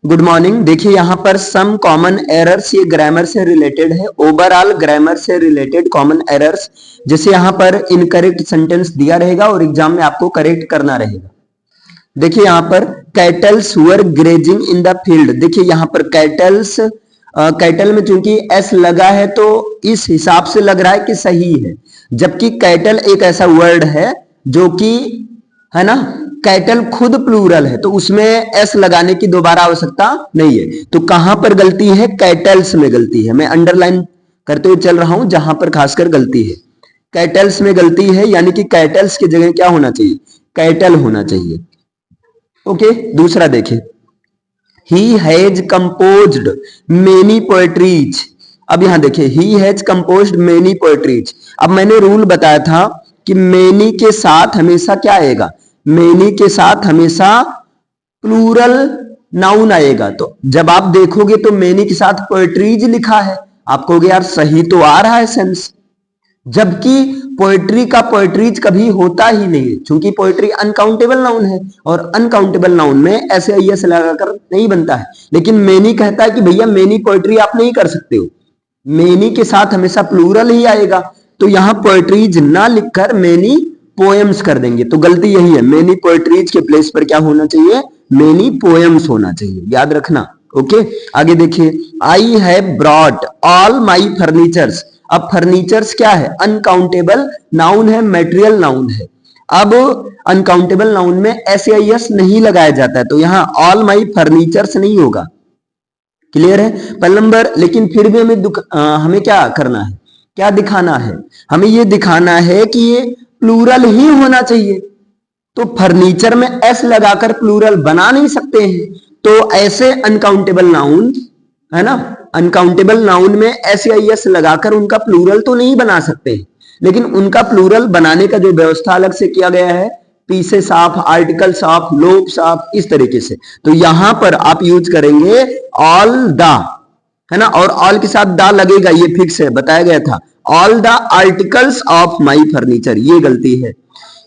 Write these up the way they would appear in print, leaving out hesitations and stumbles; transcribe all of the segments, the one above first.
Good morning. देखिए यहाँ पर सम कॉमन एरर्स, ये ग्रामर से रिलेटेड है, ओवरऑल ग्रामर से रिलेटेड कॉमन एरर्स। जैसे यहाँ पर इनकरेक्ट सेंटेंस दिया रहेगा और एग्जाम में आपको करेक्ट करना रहेगा। देखिए यहाँ पर kettles were grazing in the field. देखिए यहाँ पर कैटल्स, कैटल में चूंकि एस लगा है तो इस हिसाब से लग रहा है कि सही है, जबकि कैटल एक ऐसा वर्ड है जो कि है ना, कैटल खुद प्लूरल है तो उसमें एस लगाने की दोबारा आवश्यकता नहीं है। तो कहां पर गलती है? कैटल्स में गलती है। मैं अंडरलाइन करते हुए चल रहा हूं जहां पर खासकर गलती है, कैटल्स में गलती है, यानी कि कैटल्स की जगह क्या होना चाहिए? कैटल होना चाहिए। ओके, दूसरा देखिए, he has composed many poetries. अब यहां देखिए, he has composed many poetries. अब मैंने रूल बताया था कि मेनी के साथ हमेशा क्या आएगा? मेनी के साथ हमेशा प्लूरल नाउन आएगा। तो जब आप देखोगे तो मेनी के साथ पोएट्रीज लिखा है, आप कहोगे यार सही तो आ रहा है सेंस, जबकि पोएट्री का पोएट्रीज कभी होता ही नहीं है, क्योंकि पोएट्री अनकाउंटेबल नाउन है और अनकाउंटेबल नाउन में ऐसे एस लगाकर नहीं बनता है। लेकिन मेनी कहता है कि भैया मेनी पोएट्री आप नहीं कर सकते हो, मेनी के साथ हमेशा प्लूरल ही आएगा। तो यहां पोएट्रीज ना लिखकर मेनी पोएम्स कर देंगे, तो गलती यही है। मेनी पोएट्रीज के प्लेस पर क्या होना चाहिए? मेनी पोएम्स होना चाहिए, याद रखना। ओके, आगे देखिए, I have brought all my furnitures. अब फर्नीचर्स क्या है? अनकाउंटेबल नाउन है, मेटेरियल नाउन है। अब अनकाउंटेबल नाउन में एस नहीं लगाया जाता है, तो यहां ऑल माई फर्नीचर्स नहीं होगा। क्लियर है? पहला नंबर। लेकिन फिर भी हमें क्या करना है, क्या दिखाना है? हमें ये दिखाना है कि ये प्लूरल ही होना चाहिए। तो फर्नीचर में एस लगाकर प्लूरल बना नहीं सकते हैं, तो ऐसे अनकाउंटेबल नाउन है ना, अनकाउंटेबल नाउन में एस या एस लगाकर उनका प्लूरल तो नहीं बना सकते, लेकिन उनका प्लूरल बनाने का जो व्यवस्था अलग से किया गया है, pieces of, articles of, lobes of, इस तरीके से। तो यहां पर आप यूज करेंगे ऑल द, है ना, और ऑल के साथ द लगेगा, ये फिक्स है, बताया गया था। All the articles of my furniture, ये गलती है,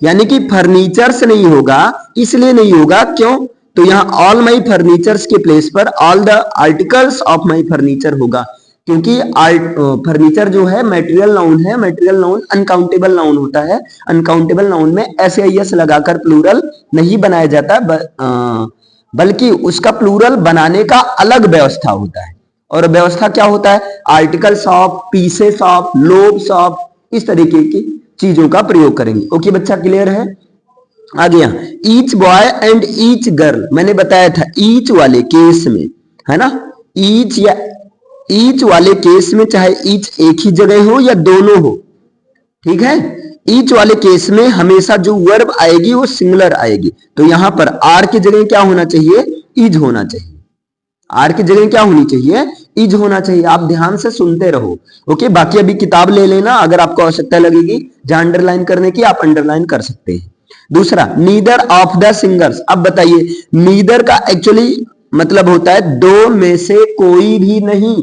यानी कि फर्नीचर्स नहीं होगा। इसलिए नहीं होगा, क्यों? तो यहां ऑल माई फर्नीचर्स के प्लेस पर all the articles of my furniture होगा, क्योंकि फर्नीचर जो है मेटेरियल नाउन है, मेटेरियल नाउन अनकाउंटेबल नाउन होता है। अनकाउंटेबल नाउन में एस या एस लगाकर प्लूरल नहीं बनाया जाता, बल्कि उसका प्लूरल बनाने का अलग व्यवस्था होता है। और व्यवस्था क्या होता है? Articles of, pieces of, lobes of, इस तरीके की चीजों का प्रयोग करेंगे। ओके बच्चा, क्लियर है? आ गया। Each boy and each girl, मैंने बताया था ईच वाले केस में, है ना, ईच या ईच वाले केस में चाहे ईच एक ही जगह हो या दोनों हो, ठीक है, ईच वाले केस में हमेशा जो वर्ब आएगी वो सिंगुलर आएगी। तो यहां पर आर की जगह क्या होना चाहिए? इज होना चाहिए। आर की जगह क्या होनी चाहिए? इज होना चाहिए। आप ध्यान से सुनते रहो। ओके, बाकी अभी किताब ले लेना, अगर आपको आवश्यकता लगेगी जहां अंडरलाइन करने की आप अंडरलाइन कर सकते हैं। दूसरा, नीदर ऑफ द सिंगर्स। अब बताइए, नीदर का एक्चुअली मतलब होता है दो में से कोई भी नहीं।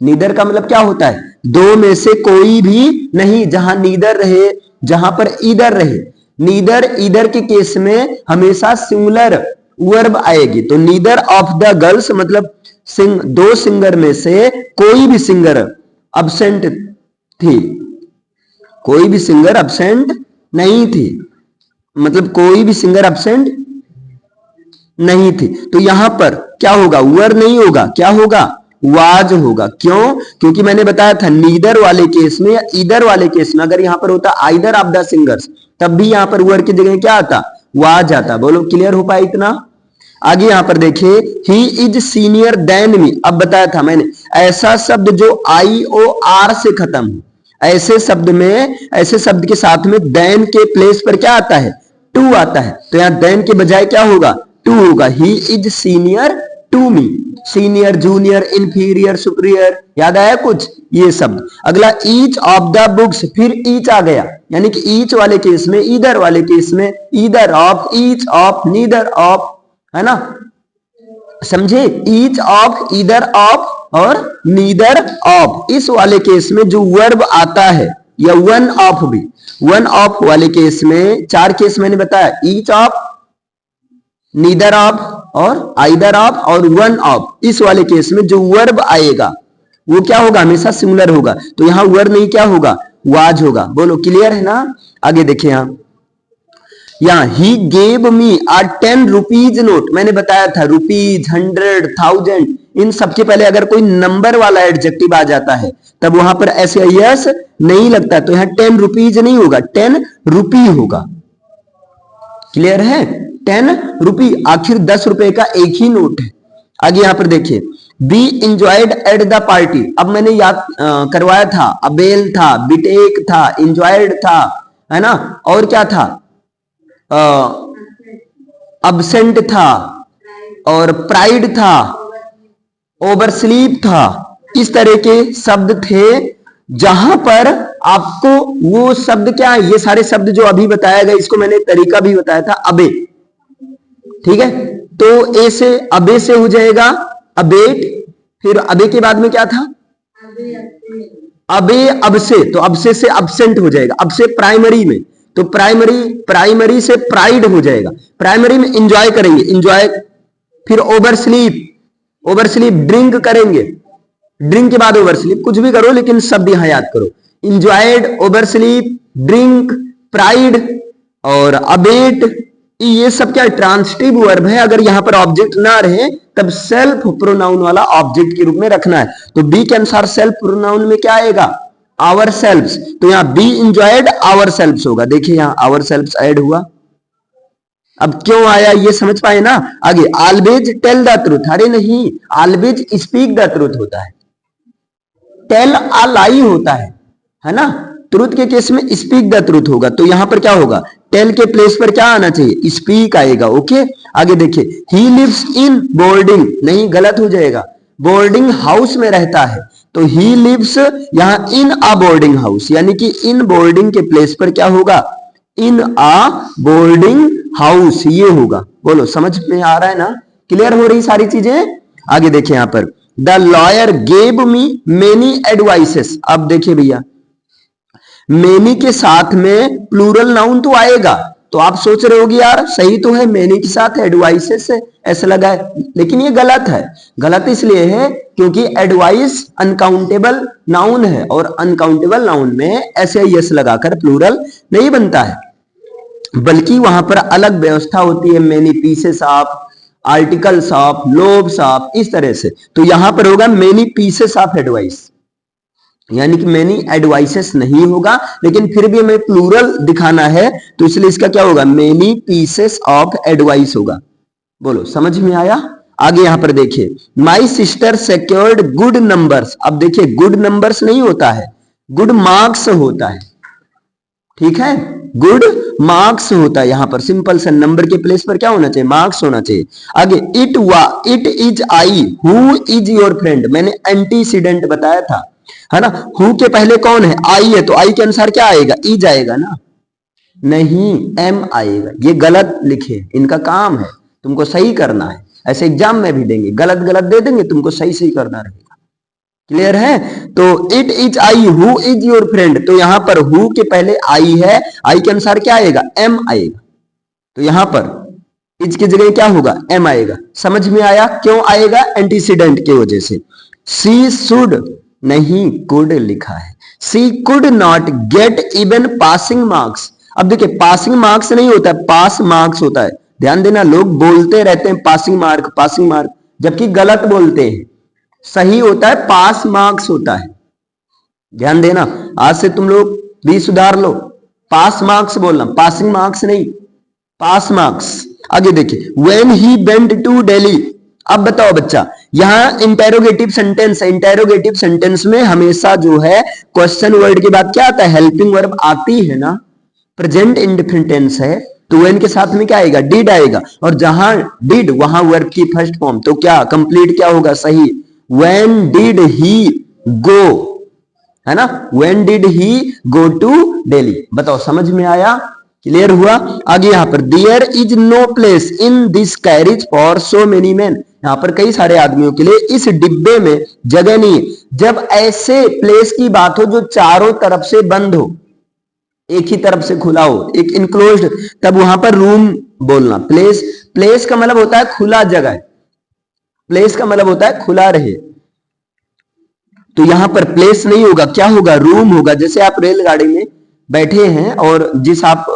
नीदर का मतलब क्या होता है? दो में से कोई भी नहीं। जहां नीदर रहे, जहां पर ईदर रहे, नीदर ईदर के केस में हमेशा सिंगुलर वर्ब आएगी। तो नीदर ऑफ द गर्ल्स मतलब दो सिंगर में से कोई भी सिंगर अब्सेंट थी, कोई भी सिंगर अब्सेंट नहीं थी, मतलब कोई भी सिंगर अब्सेंट नहीं थी। तो यहां पर क्या होगा? वर नहीं होगा, क्या होगा? वाज होगा। क्यों? क्योंकि मैंने बताया था नीदर वाले केस में या ईदर वाले केस में अगर यहां पर होता आइदर ऑफ द सिंगर्स, तब भी यहां पर वर की जगह क्या आता? वाज आता। बोलो, क्लियर हो पाया इतना? आगे यहां पर देखिए, ही इज सीनियर देन मी। अब बताया था मैंने, ऐसा शब्द जो आई ओ आर से खत्म हो, ऐसे शब्द में, ऐसे शब्द के साथ में देन के प्लेस पर क्या आता है? टू आता है। तो यहां देन के बजाय क्या होगा? टू होगा। He is senior to me. Senior, junior, inferior, superior, याद आया कुछ? ये शब्द। अगला, ईच ऑफ द बुक्स, फिर ईच आ गया, यानी कि ईच वाले केस में, ईदर वाले केस में either of, each of, neither of, है ना, समझे? ईच ऑफ, ईदर ऑफ और नीदर ऑफ। इस वाले केस में जो वर्ब आता है, या वन ऑफ भी, वन ऑफ वाले केस में चार केस मैंने बताया, ईच ऑफ, नीदर ऑफ और आइदर ऑफ और वन ऑफ, इस वाले केस में जो वर्ब आएगा वो क्या होगा, हमेशा सिंगुलर होगा। तो यहां वर नहीं क्या होगा, वाज होगा। बोलो क्लियर है ना। आगे देखिए यहाँ he gave me a 10 rupees note, मैंने बताया था रुपीज, 100, 1000, इन सबके पहले अगर कोई नंबर वाला एडजेक्टिव आ जाता है तब वहां पर ऐसे यस नहीं लगता, तो यहाँ 10 रुपीज नहीं होगा, 10 रुपी होगा। क्लियर है, 10 रुपी, आखिर 10 रुपए का एक ही नोट है। आगे यहां पर देखिए, B enjoyed at the party, अब मैंने याद करवाया था, अबेल था, बिटेक था, इंजॉयड था, है ना, और क्या था, अब्सेंट था, और प्राइड था, ओवरस्लीप था। इस तरह के शब्द थे जहां पर आपको वो शब्द क्या है, ये सारे शब्द जो अभी बताया गया, इसको मैंने तरीका भी बताया था, अबे, ठीक है। तो ए से अबे से हो जाएगा अबेट, फिर अबे के बाद में क्या था, अबे, अब से, तो अब से अब्सेंट हो जाएगा, अब से प्राइमरी में, तो प्राइमरी से प्राइड हो जाएगा, प्राइमरी में इंजॉय करेंगे, इंजॉय, फिर ओवरस्लीप ड्रिंक करेंगे, ड्रिंक के बाद ओवरस्लीप, कुछ भी करो लेकिन शब्द यहां याद करो, इंजॉयड, ओवरस्लीप, ड्रिंक, प्राइड और अबेट, ये सब क्या ट्रांसिटिव वर्ब है। अगर यहां पर ऑब्जेक्ट ना रहे तब सेल्फ प्रोनाउन वाला ऑब्जेक्ट के रूप में रखना है। तो बी के अनुसार सेल्फ प्रोनाउन में क्या आएगा, आवर सेल्व्स, तो यहां बी इंजॉयड आवर सेल्व्स होगा। देखिए यहां आवर सेल्व्स ऐड हुआ, अब क्यों आया ये समझ पाए ना। आगे ऑलवेज टेल द ट्रूथ, अरे नहीं, ऑलवेज स्पीक द ट्रूथ होता है, टेल अ लाई होता है ना। ट्रूथ के केस में स्पीक द ट्रूथ होगा, तो यहां पर क्या होगा, टेल के प्लेस पर क्या आना चाहिए, स्पीक आएगा। ओके, आगे देखिए, ही लिव्स इन बोर्डिंग, नहीं गलत हो जाएगा, बोर्डिंग हाउस में रहता है, तो ही लिव्स यहां इन अ बोर्डिंग हाउस, यानी कि इन बोर्डिंग के प्लेस पर क्या होगा, इन अ बोर्डिंग हाउस, ये होगा। बोलो समझ में आ रहा है ना, क्लियर हो रही सारी चीजें। आगे देखिए यहां पर, the lawyer gave me many advices, अब देखिए भैया मेनी के साथ में प्लूरल नाउन तो आएगा, तो आप सोच रहे होगी यार सही तो है, मेनी के साथ एडवाइसेस है ऐसा लगा है, लेकिन ये गलत है। गलत इसलिए है क्योंकि एडवाइस अनकाउंटेबल नाउन है, और अनकाउंटेबल नाउन में ऐसे यस लगाकर प्लूरल नहीं बनता है, बल्कि वहां पर अलग व्यवस्था होती है, many pieces of, articles of, lobes of, इस तरह से। तो यहां पर होगा मेनी पीसेस ऑफ एडवाइस, यानी कि मेनी एडवाइसेस नहीं होगा, लेकिन फिर भी हमें प्लूरल दिखाना है, तो इसलिए इसका क्या होगा, मेनी पीसेस ऑफ एडवाइस होगा। बोलो समझ में आया। आगे यहां पर देखिए, my sister secured good numbers, अब देखिए गुड नंबर्स नहीं होता है, गुड मार्क्स होता है, ठीक है, गुड मार्क्स होता है। यहां पर सिंपल से नंबर के प्लेस पर क्या होना चाहिए, मार्क्स होना चाहिए। आगे it is I who is your friend, मैंने एंटीसीडेंट बताया था, है ना। हु के पहले कौन है, आई है, तो आई के अनुसार क्या आएगा, इज आएगा ना, नहीं एम आएगा। ये गलत लिखे, इनका काम है तुमको सही करना है, ऐसे एग्जाम में भी देंगे, गलत गलत दे देंगे, तुमको सही सही करना रहेगा। क्लियर है। तो it is I who is your friend, तो यहां पर हु के पहले आई है, आई के अनुसार क्या आएगा, एम आएगा, तो यहां पर इज की जगह क्या होगा, एम आएगा। समझ में आया, क्यों आएगा, एंटीसीडेंट की वजह से। सी शुड नहीं कुड लिखा है, she could not get even passing marks. अब देखिए पासिंग मार्क्स नहीं होता है, पास मार्क्स होता है। ध्यान देना, लोग बोलते रहते हैं पासिंग मार्क, जबकि गलत बोलते हैं। सही होता है पास मार्क्स होता है। ध्यान देना, आज से तुम लोग भी सुधार लो, पास मार्क्स बोलना, पासिंग मार्क्स नहीं, पास मार्क्स। आगे देखिए, when he went to Delhi, अब बताओ बच्चा, यहां इंटेरोगेटिव सेंटेंस है, इंटेरोगेटिव सेंटेंस में हमेशा जो है क्वेश्चन वर्ड के बाद क्या आता है, हेल्पिंग वर्ब आती है ना। प्रेजेंट इंडेफिनिट टेंस है तो व्हेन के साथ में क्या आएगा, डिड आएगा, और जहां डिड वहां वर्ब की फर्स्ट फॉर्म, तो क्या कंप्लीट क्या होगा, सही। व्हेन डिड ही गो, है ना, when did he go to Delhi. बताओ समझ में आया, क्लियर हुआ। आगे यहां पर there is no place in this carriage for so many man, यहां पर कई सारे आदमियों के लिए इस डिब्बे में जगह नहीं है। जब ऐसे प्लेस की बात हो जो चारों तरफ से बंद हो, एक ही तरफ से खुला हो, एक इनक्लोज्ड, तब वहां पर रूम बोलना, प्लेस प्लेस का मतलब होता है खुला जगह, प्लेस का मतलब होता है खुला रहे। तो यहां पर प्लेस नहीं होगा, क्या होगा, रूम होगा। जैसे आप रेलगाड़ी में बैठे हैं और जिस आप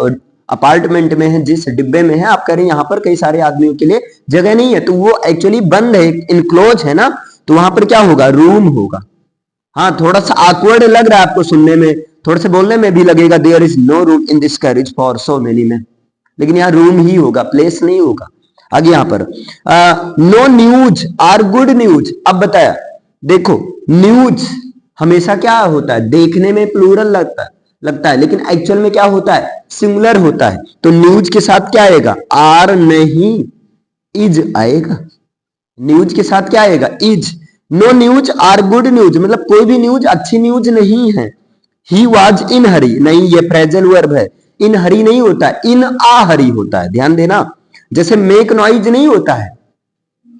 अपार्टमेंट में हैं, जिस डिब्बे में है, आप कह रहे हैं यहां पर कई सारे आदमियों के लिए जगह नहीं है, तो वो एक्चुअली बंद है, इनक्लोज है ना, तो वहां पर क्या होगा, रूम होगा। हाँ, थोड़ा सा ऑकवर्ड लग रहा है आपको सुनने में, थोड़ा सा बोलने में भी लगेगा, there is no room in this carriage for so many man, लेकिन यहाँ रूम ही होगा, प्लेस नहीं होगा। आगे यहाँ पर no news are good news. अब बताया, देखो न्यूज हमेशा क्या होता है, देखने में प्लूरल लगता है, लेकिन एक्चुअल में क्या होता है, सिंगुलर होता है। तो न्यूज के साथ क्या आएगा, आर नहीं इज आएगा। न्यूज के साथ क्या आएगा, is. No news are good news, मतलब कोई भी न्यूज अच्छी न्यूज नहीं है। ही वॉज इन हरी, नहीं, ये फ्रेजल वर्ब है। इन हरी नहीं होता है, इन आ हरी होता है, ध्यान देना। जैसे मेक नॉइज नहीं होता है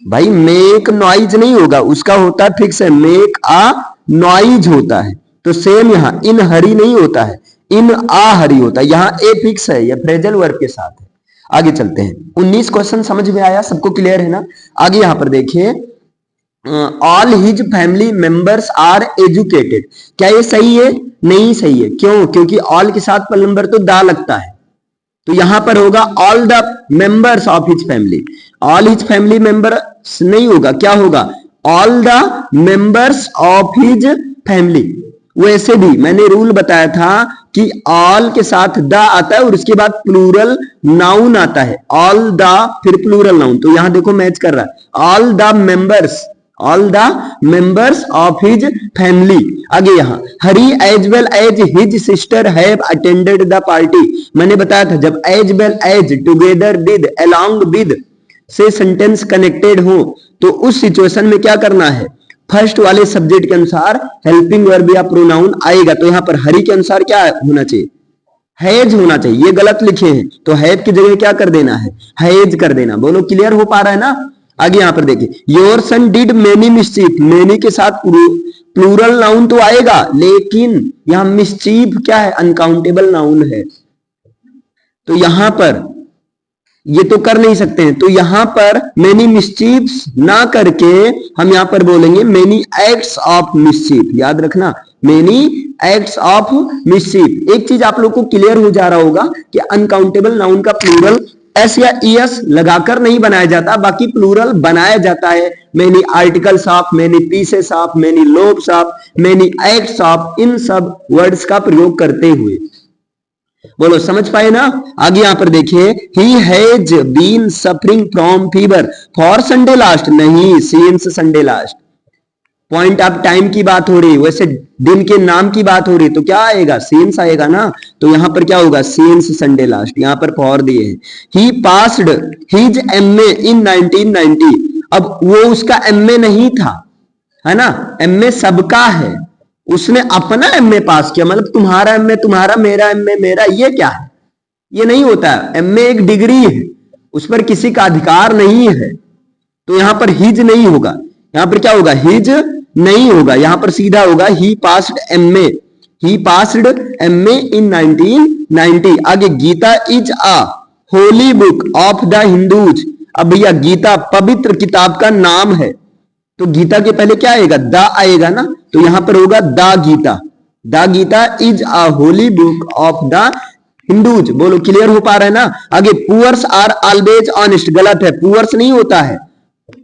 भाई, मेक नॉइज नहीं होगा, उसका होता है फिक्स है, मेक आ नॉइज होता है। तो सेम यहां इन हरी नहीं होता है, इन आ हरी होता है। यहां ए फिक्स है, यह फ्रेजल वर्ब के साथ है। आगे चलते हैं। 19 क्वेश्चन समझ में आया, सबको क्लियर है ना। आगे यहां पर देखिए, all his family members are educated. क्या ये सही है, नहीं सही है। क्यों, क्योंकि ऑल के साथ पहला नंबर तो दा लगता है, तो यहां पर होगा all the members of his family. All his family members नहीं होगा, क्या होगा, all the members of his family. वैसे भी मैंने रूल बताया था कि ऑल के साथ द आता है और उसके बाद प्लूरल नाउन आता है, ऑल द फिर प्लूरल नाउन। तो यहां देखो मैच कर रहा है, all the members, all the members of his family. आगे यहां Hari as well as his sister have attended the party. मैंने बताया था जब as well as, together with, along with से सेंटेंस कनेक्टेड हो तो उस सिचुएशन में क्या करना है, फर्स्ट वाले सब्जेक्ट के अनुसार हेल्पिंग वर्ब या प्रोनाउन आएगा। तो यहां पर हरी के अनुसार क्या होना चाहिए, हैज होना चाहिए। ये गलत लिखे हैं तो हैव की जगह क्या कर देना है, हैज कर देना। बोलो क्लियर हो पा रहा है ना। आगे यहां पर देखिए, your son did many mischief. Many के साथ प्लूरल नाउन तो आएगा, लेकिन यहां मिस्चीफ क्या है, अनकाउंटेबल नाउन है, तो यहां पर ये तो कर नहीं सकते हैं। तो यहां पर मेनी मिस्चीफ्स ना करके हम यहां पर बोलेंगे मेनी एक्ट्स ऑफ मिस्चीफ। याद रखना, मेनी एक्ट्स ऑफ मिस्चीफ। एक चीज आप लोग को क्लियर हो जा रहा होगा कि अनकाउंटेबल नाउन का प्लूरल एस या ईएस लगाकर नहीं बनाया जाता, बाकी प्लूरल बनाया जाता है many articles of, many pieces of, many loaves of, many acts of, इन सब वर्ड्स का प्रयोग करते हुए। बोलो समझ पाए ना। आगे यहां पर देखिए, he has been suffering from fever for Sunday last, नहीं since Sunday last. Point of time की बात हो रही, वैसे दिन के नाम की बात हो रही, तो क्या आएगा, सिंस आएगा ना। तो यहां पर क्या होगा, सिंस संडे लास्ट। यहां पर फॉर दिए हैं। ही पास्ड हिज एमए इन 1990। अब वो उसका एमए नहीं था, है ना, एमए सबका है, उसने अपना एमए पास किया। मतलब तुम्हारा एमए तुम्हारा, मेरा एमए मेरा, ये क्या है, ये नहीं होता है। एमए एक डिग्री है, उस पर किसी का अधिकार नहीं है। तो यहां पर हिज नहीं होगा, यहां पर क्या होगा, हिज नहीं होगा, यहां पर सीधा होगा he passed MA, he passed MA in 1990। आगे Gita is a holy book of the Hindus. अब भैया गीता पवित्र किताब का नाम है, तो गीता के पहले क्या आएगा, द आएगा ना, तो यहां पर होगा the Gita. The Gita is a holy book of the Hindus. बोलो क्लियर हो पा रहा है ना। आगे पुअर्स आर ऑलवेज ऑनेस्ट, गलत है, पुअर्स नहीं होता है।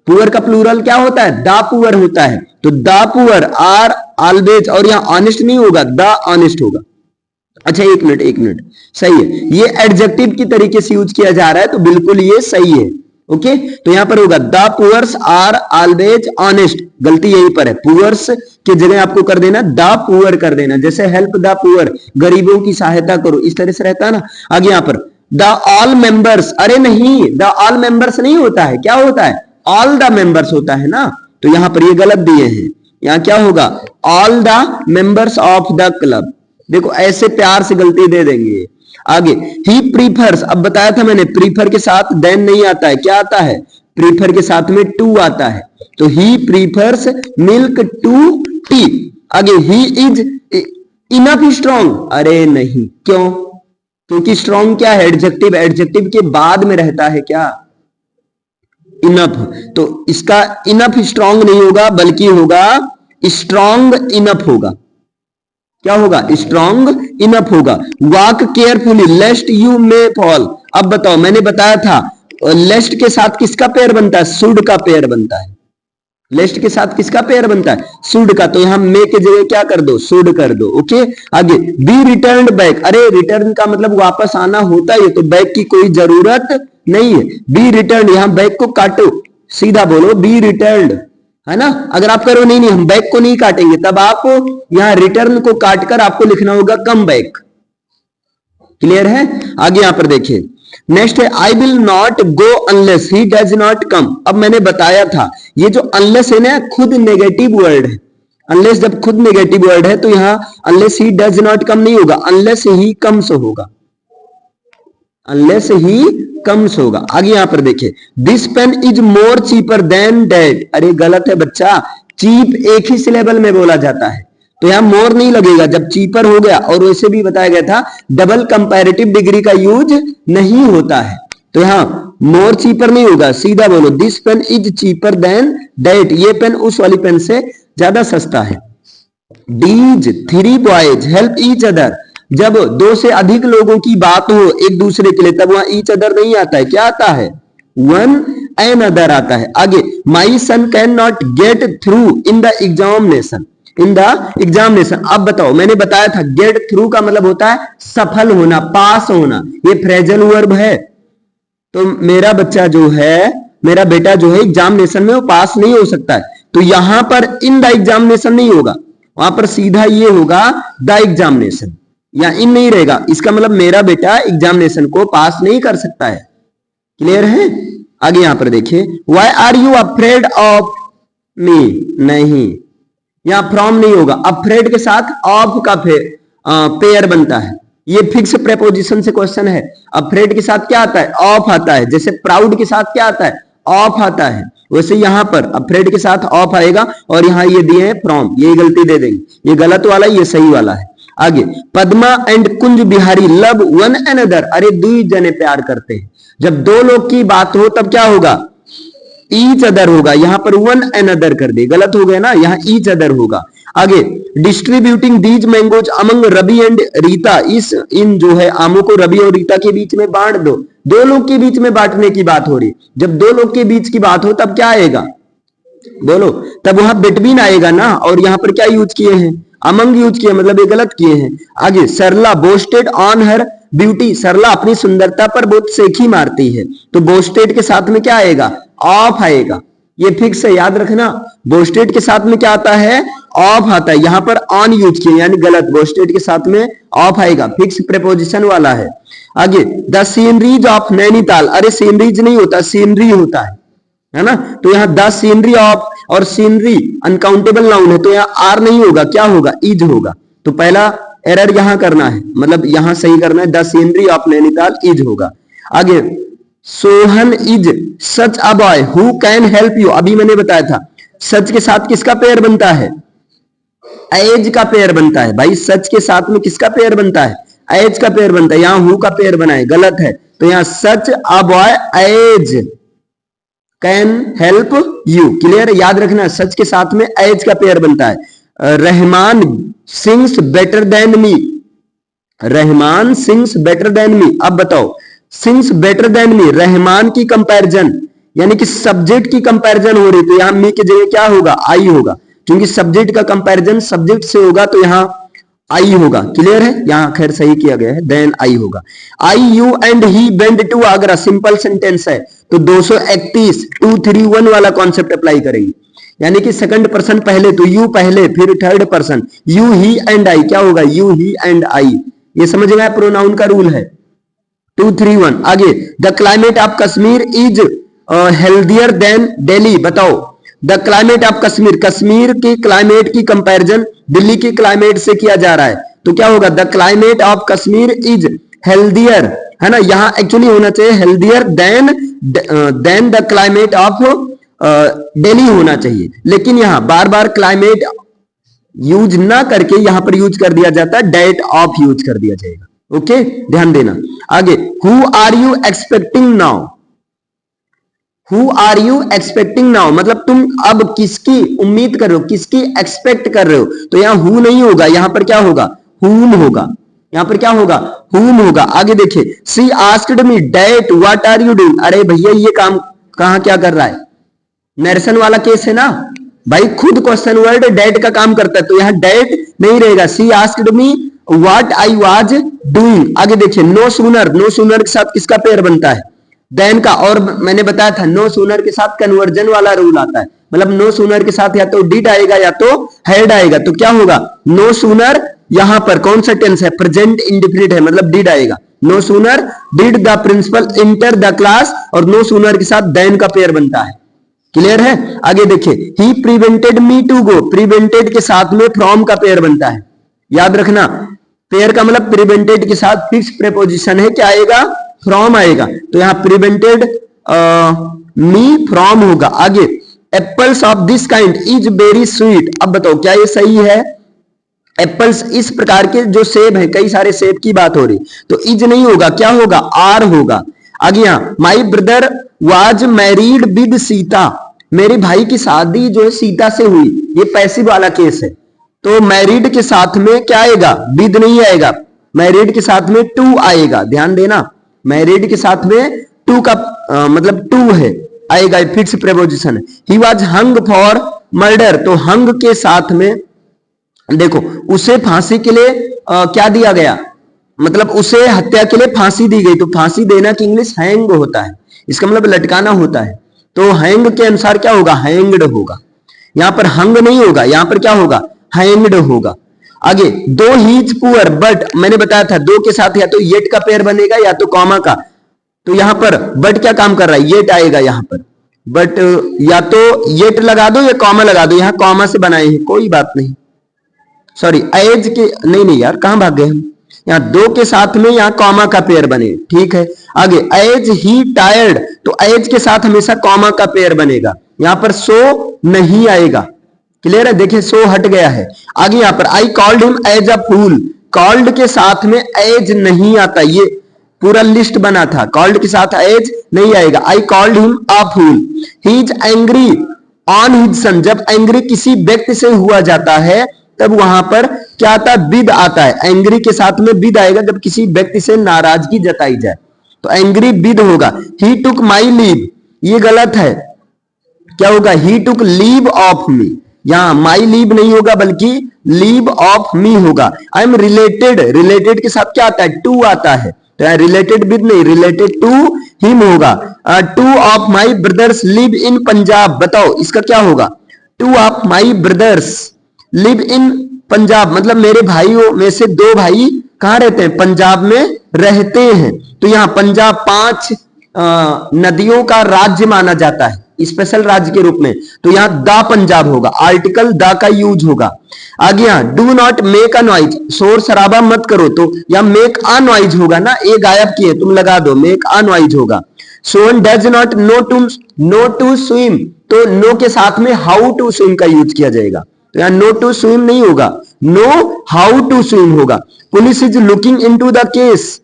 पुअर का प्लूरल क्या होता है, द पुअर होता है। तो द पुअर आर ऑलवेज, और यहां ऑनेस्ट नहीं होगा, द ऑनेस्ट होगा। अच्छा एक मिनट, सही है, ये एडजेक्टिव की तरीके से यूज किया जा रहा है, तो बिल्कुल ये सही है। ओके, तो यहां पर होगा the poors are always honest. गलती यहीं पर है, पुअर्स की जगह आपको कर देना द पुअर कर देना। जैसे हेल्प द पुअर, गरीबों की सहायता करो, इस तरह से रहता है ना। आगे यहां पर द ऑल मेंबर्स, अरे नहीं, द ऑल मेंबर्स नहीं होता है, क्या होता है, ऑल द मेंबर्स होता है ना। तो यहां पर ये गलत दिए हैं, यहां क्या होगा, all the members of the club. देखो ऐसे प्यार से गलती दे देंगे। आगे ही प्रीफर्स, अब बताया था मैंने, प्रीफर के साथ देन नहीं आता है, क्या आता है, प्रीफर के साथ में टू आता है। तो ही प्रीफर्स मिल्क टू टी। आगे ही इज इनफ स्ट्रॉन्ग, अरे नहीं, क्यों, क्योंकि स्ट्रॉन्ग क्या है, एडजेक्टिव, एडजेक्टिव के बाद में रहता है क्या, इनफ। तो इसका इनफ स्ट्रांग नहीं होगा बल्कि होगा स्ट्रांग इनफ होगा। क्या होगा? स्ट्रांग इनफ होगा। Walk carefully लेस्ट you may fall. अब बताओ, मैंने बताया था लेस्ट के साथ किसका पेयर बनता है? शुड का पेयर बनता है। लेस्ट के साथ किसका पेयर बनता है? शुड का। तो यहां मे के जगह क्या कर दो? शुड कर दो। ओके, आगे बी रिटर्न बैक। अरे रिटर्न का मतलब वापस आना होता है, तो बैक की कोई जरूरत नहीं है। बी रिटर्न, यहां बैक को काटो, सीधा बोलो बी रिटर्न, है ना। अगर आप करो नहीं हम बैक को नहीं काटेंगे, तब आप यहां रिटर्न को काटकर आपको लिखना होगा कम बैक। क्लियर है? आगे यहां पर देखिए, नेक्स्ट है I will not go unless he does not कम। अब मैंने बताया था ये जो अनलेस है ना, खुद नेगेटिव वर्ड है। अनलेस जब खुद नेगेटिव वर्ड है तो यहां unless he does not come नहीं होगा, अनलेस ही कम्स होगा, अनलेस ही कम्स होगा। आगे यहां पर देखिए, this pen is more cheaper than that. अरे गलत है बच्चा, चीप एक ही सिलेबल में बोला जाता है, तो यहां मोर नहीं लगेगा जब चीपर हो गया। और वैसे भी बताया गया था डबल कंपैरेटिव डिग्री का यूज नहीं होता है, तो यहां मोर चीपर नहीं होगा, सीधा बोलो this pen is cheaper than that. ये पेन उस वाली पेन से ज्यादा सस्ता है। These three boys help each other. जब दो से अधिक लोगों की बात हो एक दूसरे के लिए, तब वहां ईच अदर नहीं आता है, क्या आता है? वन एन अदर आता है। आगे my son can not get through in the examination, in the examination. अब बताओ, मैंने बताया था गेट थ्रू का मतलब होता है सफल होना, पास होना। ये फ्रेजल वर्ब है, तो मेरा बच्चा जो है, मेरा बेटा जो है एग्जामिनेशन में वो पास नहीं हो सकता है। तो यहां पर इन द एग्जामिनेशन नहीं होगा, वहां पर सीधा ये होगा द एग्जामिनेशन, या इन नहीं रहेगा। इसका मतलब मेरा बेटा एग्जामिनेशन को पास नहीं कर सकता है। क्लियर है? आगे यहां पर देखिए, why are you afraid of me. नहीं, यहां फ्रॉम नहीं होगा, अफ्रेड के साथ ऑफ का पेयर बनता है। ये फिक्स प्रेपोजिशन से क्वेश्चन है। अफ्रेड के साथ क्या आता है? ऑफ आता है। जैसे प्राउड के साथ क्या आता है? ऑफ आता है। वैसे यहां पर अफ्रेड के साथ ऑफ आएगा, और यहां ये दिए हैं फ्रॉम, ये गलती दे देंगे, ये गलत वाला ये सही वाला है। आगे Padma and Kunj Bihari love one another. अरे दुई जने प्यार करते हैं। जब दो लोग की बात हो तब क्या होगा? ईच अदर होगा, यहां पर वन अनदर कर दे, गलत हो गया ना, यहां ईच अदर होगा। आगे distributing these mangoes among Ravi and Rita. इस इन जो है आमों को रवि और रीता के बीच में बांट दो। दो लोग के बीच में बांटने की बात हो रही, जब दो लोग के बीच की बात हो तब क्या आएगा? बोलो, तब वहां बिटवीन आएगा ना। और यहां पर क्या यूज किए हैं? अमंग यूज किए, मतलब ये गलत किए हैं। आगे सरला बोस्टेड ऑन हर ब्यूटी। सरला अपनी सुंदरता पर बहुत सेखी मारती है, तो बोस्टेड के साथ में क्या आएगा? ऑफ आएगा। ये फिक्स है, याद रखना। बोस्टेड के साथ में क्या आता है? ऑफ आता है। यहां पर ऑन यूज किए यानी गलत, बोस्टेड के साथ में ऑफ आएगा, फिक्स प्रेपोजिशन वाला है। आगे द सीनरीज ऑफ नैनीताल। अरे सीनरीज नहीं होता, सीनरी होता है ना। तो यहां द सीनरी ऑफ, और सीनरी अनकाउंटेबल नाउन है, तो यहां आर नहीं होगा, क्या होगा? इज होगा। तो पहला एरर यहां करना है, मतलब यहां सही करना है, the scenery of Nainital is होगा। आगे Sohan is such a boy who can help you. अभी मैंने बताया था सच के साथ किसका पेयर बनता है? एज का पेयर बनता है भाई। सच के साथ में किसका पेयर बनता है? एज का पेयर बनता है। यहां हु का पेयर बना है, गलत है। तो यहां such a boy as can help you. Clear? याद रखना, सच के साथ में एज का पेयर बनता है। Rahman sings better than me. Rahman sings better than me. अब बताओ, sings better than me, Rahman की कंपैरिजन, यानी कि सब्जेक्ट की कंपैरिजन हो रही, तो यहां मी की जगह क्या होगा? आई होगा, क्योंकि सब्जेक्ट का कंपैरिजन सब्जेक्ट से होगा, तो यहां आई होगा। क्लियर है? यहां खैर सही किया गया है, देन आई होगा। I you and he went to Agra, simple sentence है, तो 231 2 3 1 वाला कॉन्सेप्ट अप्लाई करेंगे, यानी कि सेकंड पर्सन पहले, तो यू पहले, फिर third person, you he and I, क्या होगा? You he and I. ये समझ में आया? प्रोनाउन का रूल है। 2 3 1। आगे the climate of Kashmir is healthier than Delhi. बताओ, the climate of Kashmir, Kashmir की क्लाइमेट की कंपैरिजन दिल्ली की क्लाइमेट से किया जा रहा है, तो क्या होगा? The climate of Kashmir is healthier, है ना। यहां एक्चुअली होना चाहिए healthier then the climate of Delhi होना चाहिए, लेकिन यहां बार बार क्लाइमेट यूज ना करके यहां पर यूज कर दिया जाता है, डेट ऑफ यूज कर दिया जाएगा। ओके, ध्यान देना। आगे who are you expecting now. Who are you expecting now, मतलब तुम अब किसकी उम्मीद कर रहे हो, किसकी एक्सपेक्ट कर रहे हो। तो यहां हु नहीं होगा, यहां पर क्या होगा, हुम होगा। यहां पर क्या होगा, हुम होगा। आगे देखिए, she asked me that what are you doing. अरे भैया ये काम कहां क्या कर रहा है, नरेशन वाला केस है ना भाई, खुद क्वेश्चन वर्ड डेट का काम करता है, तो यहां डेट नहीं रहेगा। She asked me what I was doing. आगे देखिए, नो सूनर, नो सूनर के साथ किसका पेयर बनता है, देन का। और मैंने बताया था नो सूनर के साथ कन्वर्जन वाला रूल आता है, मतलब नो सूनर के साथ या तो डिड आएगा या तो हैड आएगा। तो क्या होगा, नो सूनर, यहां पर कौन सा टेंस है, प्रेजेंट इंडेफिनिट है, मतलब डिड आएगा। No sooner did the principal enter the class, और नो सूनर के साथ देन का पेयर बनता है। क्लियर है। आगे देखिए, he prevented me to go, prevented के साथ में फ्रॉम का पेयर बनता है। याद रखना, पेयर का मतलब प्रिवेंटेड के साथ फिक्स प्रेपोजिशन है, क्या आएगा, फ्रॉम आएगा। तो यहां प्रिवेंटेड मी फ्रॉम होगा। आगे, apples of this kind is very sweet. अब बताओ क्या ये सही है, एप्पल्स इस प्रकार के जो सेब है, कई सारे सेब की बात हो रही, तो इज नहीं होगा, क्या होगा, आर होगा। आगे यहां, my brother was married with Sita, मेरे भाई की शादी जो है सीता से हुई, ये पैसिव वाला केस है। तो मैरिड के साथ में क्या आएगा, विद नहीं आएगा, मैरिड के साथ में टू आएगा, ध्यान देना, मैरिड के साथ में टू का मतलब टू है आएगा, फिक्स प्रेपोजिशन है। He was hung for murder, तो हंग के साथ में देखो, उसे फांसी के लिए क्या दिया गया, मतलब उसे हत्या के लिए फांसी दी गई। तो फांसी देना की इंग्लिश हैंग होता है, इसका मतलब लटकाना होता है। तो हैंग के अनुसार क्या होगा, हैंग्ड होगा। यहां पर हंग नहीं होगा, यहां पर क्या होगा, हैंग्ड होगा। आगे, दो ही इज पुअर बट, मैंने बताया था दो के साथ या तो येट का पेयर बनेगा या तो कॉमा का। तो यहां पर बट क्या काम कर रहा है, येट आएगा यहां पर, बट या तो येट लगा दो या कॉमा लगा दो, यहां कॉमा से बनाए हैं, कोई बात नहीं, सॉरी एज के नहीं यार, कहां भाग गए हम, यहां दो के साथ में यहां कॉमा का पेयर बने, ठीक है। आगे, एज ही टायर्ड, तो एज के साथ हमेशा कॉमा का पेयर बनेगा, यहां पर सो नहीं आएगा। क्लियर है, देखिए सो हट गया है। आगे यहां पर I called him as a fool, called के साथ में एज नहीं आता, ये पूरा लिस्ट बना था, कॉल्ड के साथ एज नहीं आएगा। I called him a fool. He is angry on his son, जब एंग्री किसी व्यक्ति से हुआ जाता है तब वहां पर क्या आता है, विद आता है, एंग्री के साथ में विद आएगा जब किसी व्यक्ति से नाराजगी जताई जाए, तो एंग्री विद होगा। ही टुक माई लीव, ये गलत है, क्या होगा, ही टुक लीव ऑफ मी, यहां माई लीव नहीं होगा बल्कि लीव ऑफ मी होगा। आई एम रिलेटेड, रिलेटेड के साथ क्या आता है, टू आता है, तो रिलेटेड विद नहीं, रिलेटेड टू हिम होगा। Two of my brothers live in Punjab, बताओ इसका क्या होगा, two of my brothers live in Punjab, मतलब मेरे भाइयों में से दो भाई कहां रहते हैं, पंजाब में रहते हैं। तो यहां पंजाब 5 नदियों का राज्य माना जाता है, स्पेशल राज्य के रूप में, तो यहां द पंजाब होगा, आर्टिकल द का यूज होगा। आगे यहां do not make a noise, शोर शराबा मत करो, तो यहां मेक अ नॉइज होगा ना, ए गायब किए तुम लगा दो, मेक अ नॉइज होगा। Sohan does not know to swim, तो नो के साथ में हाउ टू स्विम का यूज किया जाएगा, तो यहां नो टू स्विम नहीं होगा, नो हाउ टू स्विम होगा। Police is looking into the case,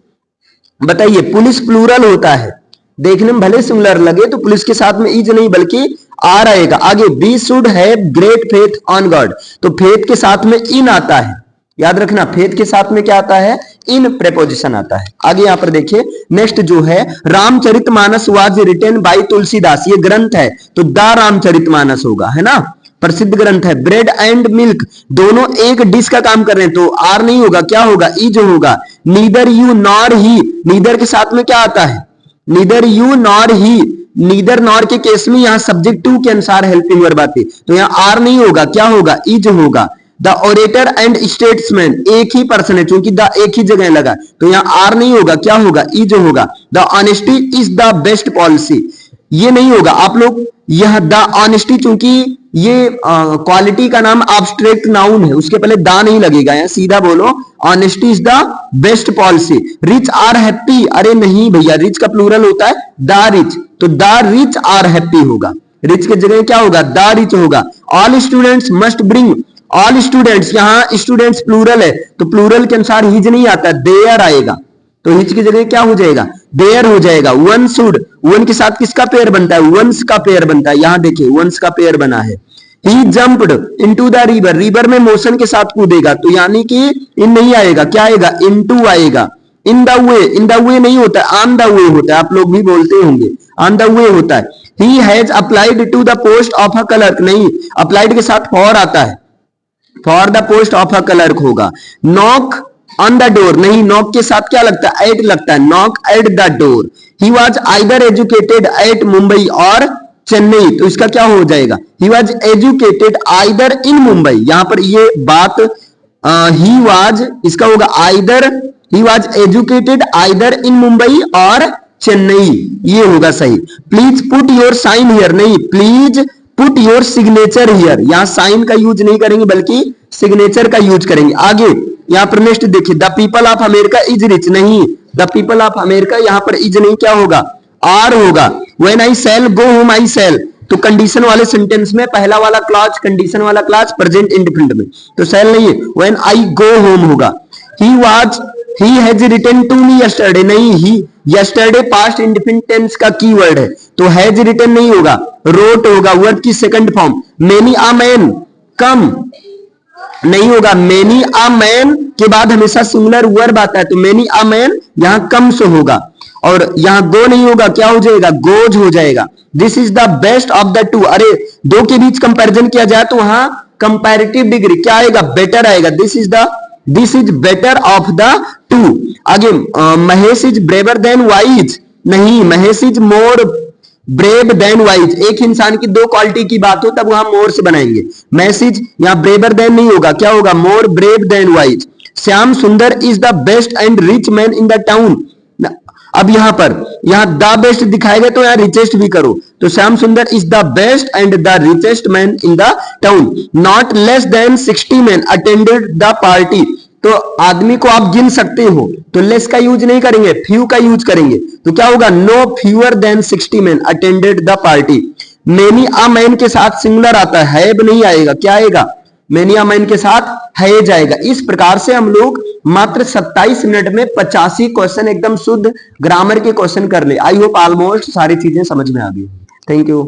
बताइए पुलिस प्लूरल होता है, देखने में भले सिमिलर लगे, तो पुलिस के साथ में इज नहीं बल्कि आर आएगा। आगे, we should have great faith on God, तो फेथ के साथ में इन आता है, याद रखना फेथ के साथ में क्या आता है, इन प्रेपोजिशन आता है। आगे यहां पर देखिए, नेक्स्ट जो है Ramcharitmanas was written by Tulsidas, ये ग्रंथ है तो द रामचरितमानस होगा, है ना, प्रसिद्ध ग्रंथ है। ब्रेड एंड मिल्क दोनों एक डिश का काम कर रहे हैं, तो आर नहीं होगा, क्या होगा, इज होगा। Neither you nor he, neither के साथ में क्या आता है, neither you nor he, neither nor के केस में यहां सब्जेक्ट टू के अनुसार हेल्पिंग वर्ब आती है, तो यहां आर नहीं होगा, क्या होगा, इज होगा। द ओरेटर एंड स्टेट्समैन, एक ही पर्सन है क्योंकि द एक ही जगह लगा, तो यहां आर नहीं होगा, क्या होगा, इज होगा। The honesty is the best policy, ये नहीं होगा आप लोग, यह द ऑनेस्टी चूंकि ये क्वालिटी का नाम एब्स्ट्रैक्ट नाउन है, उसके पहले दा नहीं लगेगा, यहां सीधा बोलो honesty is the best policy. Rich are happy, अरे नहीं भैया, रिच का प्लूरल होता है द रिच, तो द रिच आर हैप्पी होगा, रिच के जगह क्या होगा, द रिच होगा। All students must bring, all students, यहां स्टूडेंट्स प्लूरल है तो प्लूरल के अनुसार हिज नहीं आता, देयर आएगा, तो हिच की जगह क्या हो जाएगा, देयर हो जाएगा। वन शुड, वन के साथ किसका पेयर बनता है, वंस का पेयर बनता है। यहां देखिए वंस का पेयर बना है। He jumped into the river, river में मोशन के साथ कूदेगा, तो यानी कि इन नहीं आएगा, क्या आएगा, इनटू आएगा। In the way, in the way नहीं होता, ऑन द वे होता है, आप लोग भी बोलते होंगे, ऑन द वे होता है। He has applied to the post of a clerk, नहीं, अप्लाइड के साथ फॉर आता है, for the post of a clerk होगा। नॉक ऑन द डोर, नहीं, नॉक के साथ क्या लगता है, एट लगता है, knock at the door. He was either educated at Mumbai और चेन्नई, तो इसका क्या हो जाएगा, he was educated either in Mumbai. यहां पर ये बात ही वॉज, इसका होगा either, he was educated either in Mumbai और चेन्नई, ये होगा सही। Please put your sign here, नहीं, please put your signature here, यहां साइन का यूज नहीं करेंगे बल्कि सिग्नेचर का यूज करेंगे। आगे यहां पर नेक्स्ट देखिए, the people of America is rich, नहीं, द पीपल ऑफ अमेरिका यहां पर इज नहीं, क्या होगा, आर होगा। When I shall go home I shall, तो कंडीशन वाले सेंटेंस में पहला वाला क्लॉज, कंडीशन वाला क्लॉज प्रेजेंट इंडेफिनिट में, तो सेल नहीं है, व्हेन आई गो होम होगा। He was, he has written to me yesterday, नहीं, he yesterday past indefinite tense का कीवर्ड है, तो हैज रिटन नहीं होगा, रोट होगा, वर्ब की सेकंड फॉर्म। मेनी आ मैन कम नहीं होगा, मेनी आ मैन के बाद हमेशा सिंगुलर वर्ब आता है, तो मेनी आ मैन यहां कम से होगा। और यहां गो नहीं होगा, क्या हो जाएगा, गोज हो जाएगा। This is the best of the to, अरे दो के बीच कंपैरिजन किया जाए तो वहां कंपैरेटिव डिग्री क्या आएगा, बेटर आएगा। This is better of the two. आगे Mahesh is braver than wise, नहीं, Mahesh is more brave than wise. एक इंसान की दो क्वालिटी की बात हो तब वहां मोर से बनाएंगे, मैसेज यहां ब्रेवर देन नहीं होगा, क्या होगा, मोर ब्रेव देन वाइज। श्याम सुंदर is the best and rich man in the town, अब यहां पर यहां द बेस्ट दिखाएगा तो यहां रिचेस्ट भी करो, तो श्याम सुंदर is the best and the richest man in the town. Not less than 60 man attended the party, तो आदमी को आप गिन सकते हो, तो लेस का यूज नहीं करेंगे, फ्यू का यूज करेंगे, तो क्या होगा, no fewer than 60 man attended the party. Many a man के साथ सिंगुलर आता है, हैव नहीं आएगा, क्या आएगा, मेनी अ मैन के साथ है जाएगा। इस प्रकार से हम लोग मात्र 27 मिनट में 85 क्वेश्चन एकदम शुद्ध ग्रामर के क्वेश्चन कर ले। आई होप ऑलमोस्ट सारी चीजें समझ में आ गई। Thank you.